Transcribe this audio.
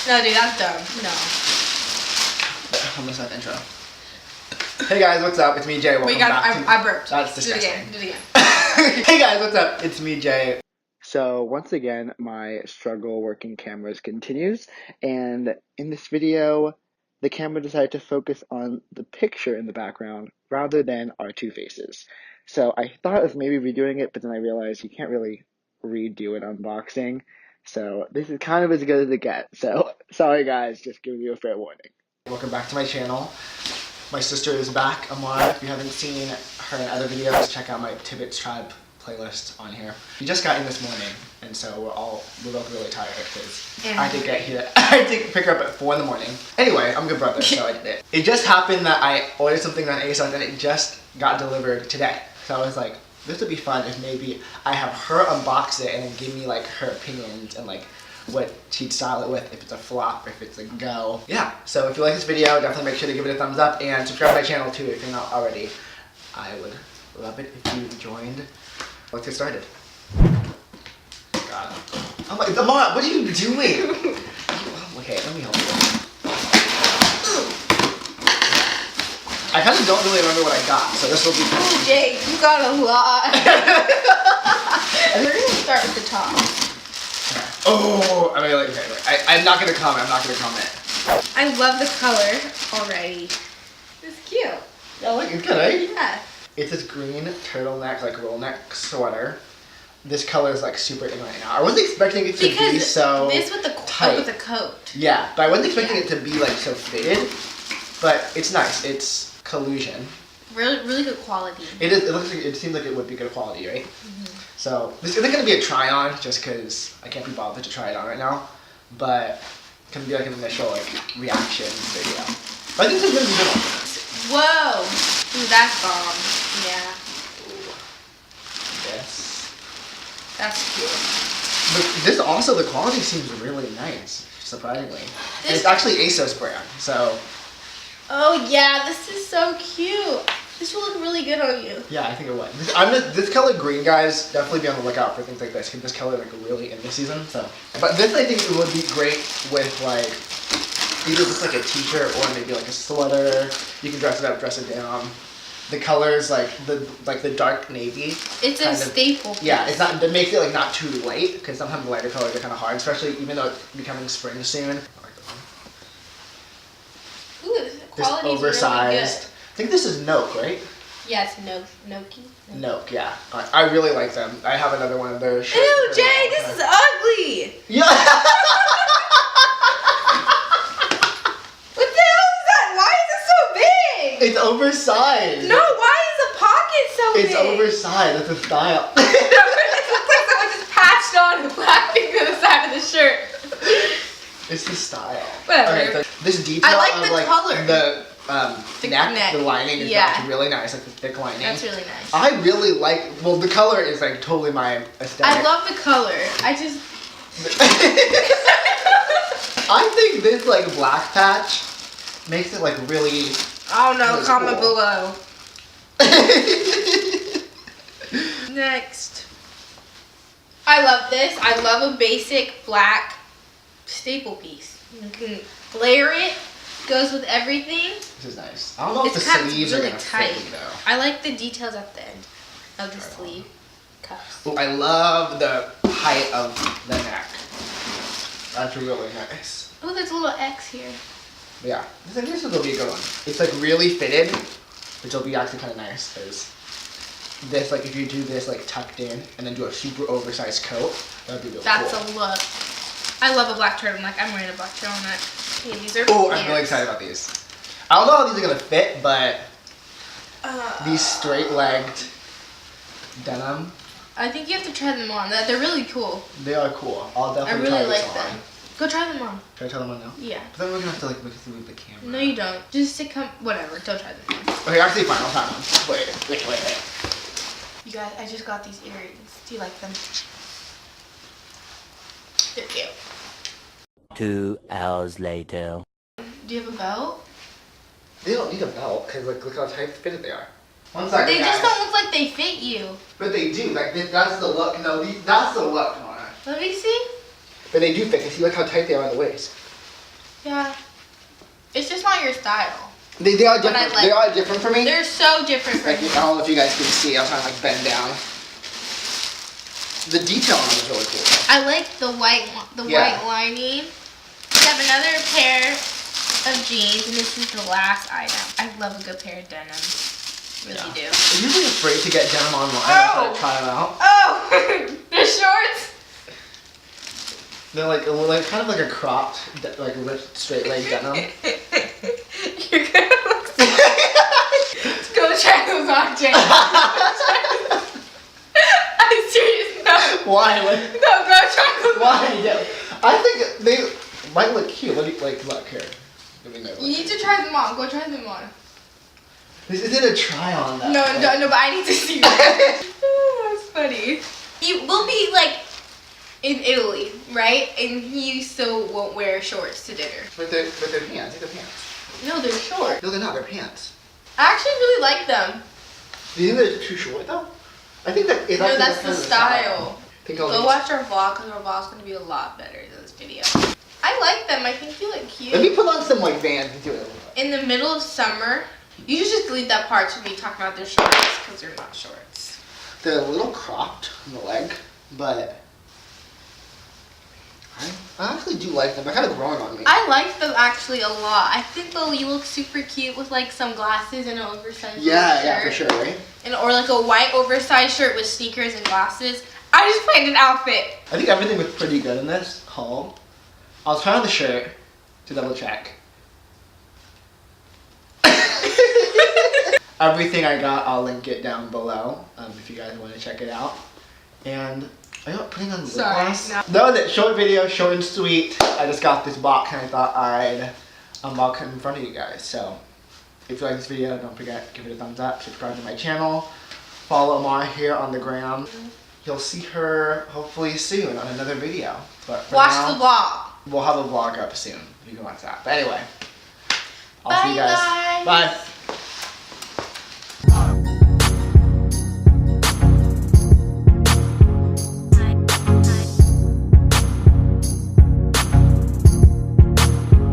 No, dude, that's dumb. No. Almost not intro. Hey guys, what's up? It's me, Jay. Welcome back to... I burped. That's disgusting. Do it again. Hey guys, what's up? It's me, Jay. So once again, my struggle working cameras continues, and in this video, the camera decided to focus on the picture in the background rather than our two faces. So I thought of maybe redoing it, but then I realized you can't really redo an unboxing. So this is kind of as good as it gets. So sorry guys, just giving you a fair warning. Welcome back to my channel. My sister is back, Amara. If you haven't seen her in other videos, check out my Tibbitts tribe playlist on here. We just got in this morning, and so we're both really tired because I had to get here. I had to pick her up at 4 in the morning. Anyway, I'm a good brother, so I did it. It just happened that I ordered something on ASOS and it just got delivered today. So I was like, this would be fun if maybe I have her unbox it and then give me like her opinions and like what she'd style it with, if it's a flop, if it's a go. Yeah, so if you like this video, definitely make sure to give it a thumbs up and subscribe to my channel too if you're not already. I would love it if you joined. Let's get started. God. Oh my, Amara, what are you doing? Okay, let me help you. I kind of don't really remember what I got, so this will be fun. Oh, Jake, you got a lot. We're gonna start with the top. Oh, I mean, like, okay, I'm not gonna comment. I love the color already. It's cute. Yeah, like it's good, right? Yeah. It's this green turtleneck, like roll neck sweater. This color is like super in right now. I wasn't expecting it to be so this with the tight. with a coat. Yeah, but I wasn't expecting it to be like so fitted. But it's nice. It's collusion. Really good quality. It is. It looks like, it seems like it would be good quality, right? So this isn't gonna be a try on, just because I can't be bothered to try it on right now. But it's gonna be like an initial like reaction video. But I think this is gonna be good one. Whoa! Ooh, that's bomb. Yeah. Ooh. Yes. That's cute. But this also, the quality seems really nice, surprisingly. And it's actually ASOS brand, so. Oh yeah, this is so cute. This will look really good on you. Yeah, I think it would. This color green, guys, definitely be on the lookout for things like this, because this color like really in this season. So, but this I think it would be great with like either just like a t-shirt or maybe like a sweater. You can dress it up, dress it down. The colors like the dark navy. It's a staple piece. Yeah, it's not. It makes it like not too light, because sometimes the lighter colors are kind of hard, especially even though it's becoming spring soon. I like that one. Ooh, the quality is oversized. really good. I think this is Noke, right? Yeah, it's Noki. Noke, yeah. I really like them. I have another one of their shirts. Ew, Jay, this is ugly! Yeah! What the hell is that? Why is it so big? It's oversized. No, why is the pocket so big? It's oversized. That's a style. It looks like someone just patched on a black thing to the side of the shirt. It's the style. Whatever. Okay, so this detail I like of the like color. The neck, the lining is actually really nice, like the thick lining. That's really nice. I really like, well, the color is like totally my aesthetic. I love the color. I think this like black patch makes it like really. Oh no, really comment cool. below. Next. I love this. I love a basic black staple piece. You can layer it. Goes with everything. This is nice. I don't know if the sleeves are gonna fit me though. I like the details at the end of the sleeve cuffs. Oh, I love the height of the neck. That's really nice. Oh, there's a little X here. Yeah, I think this will be a good one. It's like really fitted, which will be actually kind of nice because this, like, if you do this like tucked in and then do a super oversized coat, that'd be really cool. That's a look. I love a black turtleneck. I'm wearing a black turtleneck. Okay, these are oh, I'm really excited about these. I don't know how these are gonna fit, but these straight-legged denim. I think you have to try them on. They're really cool. They are cool. I'll definitely try these on. Go try them on. Should I try them on now? Yeah. But then we're gonna have to like move the camera. No, you don't. Just whatever. Don't try them on. Okay, actually fine. I'll try them. Wait. You guys, I just got these earrings. Do you like them? They're cute. 2 hours later. Do you have a belt? They don't need a belt because like look how tight fitted they are. One second, They just guys. don't look like they fit you. But they do. Like that's the look. No, that's the look, Mona. Let me see. But they do fit. Cause see, look how tight they are on the waist. Yeah. It's just not your style. They are different. Like, they are different for me. They're so different for Like, me. I don't know if you guys can see. I'm trying to like bend down. The detail on them is really cool. I like the white lining. We have another pair of jeans, and this is the last item. I love a good pair of denim. Really do. I'm usually afraid to get denim online. Oh! I try them out. Oh! The shorts? They're like kind of like a cropped, like ripped straight leg denim. You're gonna look so Go try those on, Jay. I'm serious, no. Why? No, go try those Why? Yeah. I think they might look cute. What do you like? Look here. You need to try them on. Go try them on. This isn't a try on though. No, but I need to see that. Oh, that's funny. We'll be like in Italy, right? And he still won't wear shorts to dinner. But they're pants. They're pants. No, they're short. No, they're not. They're pants. I actually really like them. Do you think they're too short though? I think that is. No, that's the style. Go watch our vlog, because our vlog's going to be a lot better than this video. I like them. I think you look cute. Let me put on some like Vans and do it. In the middle of summer, you should just delete that part to me talking about their shorts, because they're not shorts. They're a little cropped on the leg, but I actually do like them. They're kind of growing on me. I like them actually a lot. I think you look super cute with like some glasses and an oversized shirt. Yeah, for sure, right? Or like a white oversized shirt with sneakers and glasses. I just planned an outfit. I think everything was pretty good in this haul. I'll try on the shirt to double check. Everything I got, I'll link it down below if you guys want to check it out. And are you putting on the lip gloss? No. That was it. Short video, short and sweet. I just got this box and I thought I'd unbox it in front of you guys. So if you like this video, don't forget, give it a thumbs up, subscribe to my channel, follow Mara here on the gram. You'll see her hopefully soon on another video. But for Watch now, the vlog. We'll have a vlog up soon. You can watch that. But anyway, I'll Bye, see you guys. guys. Bye.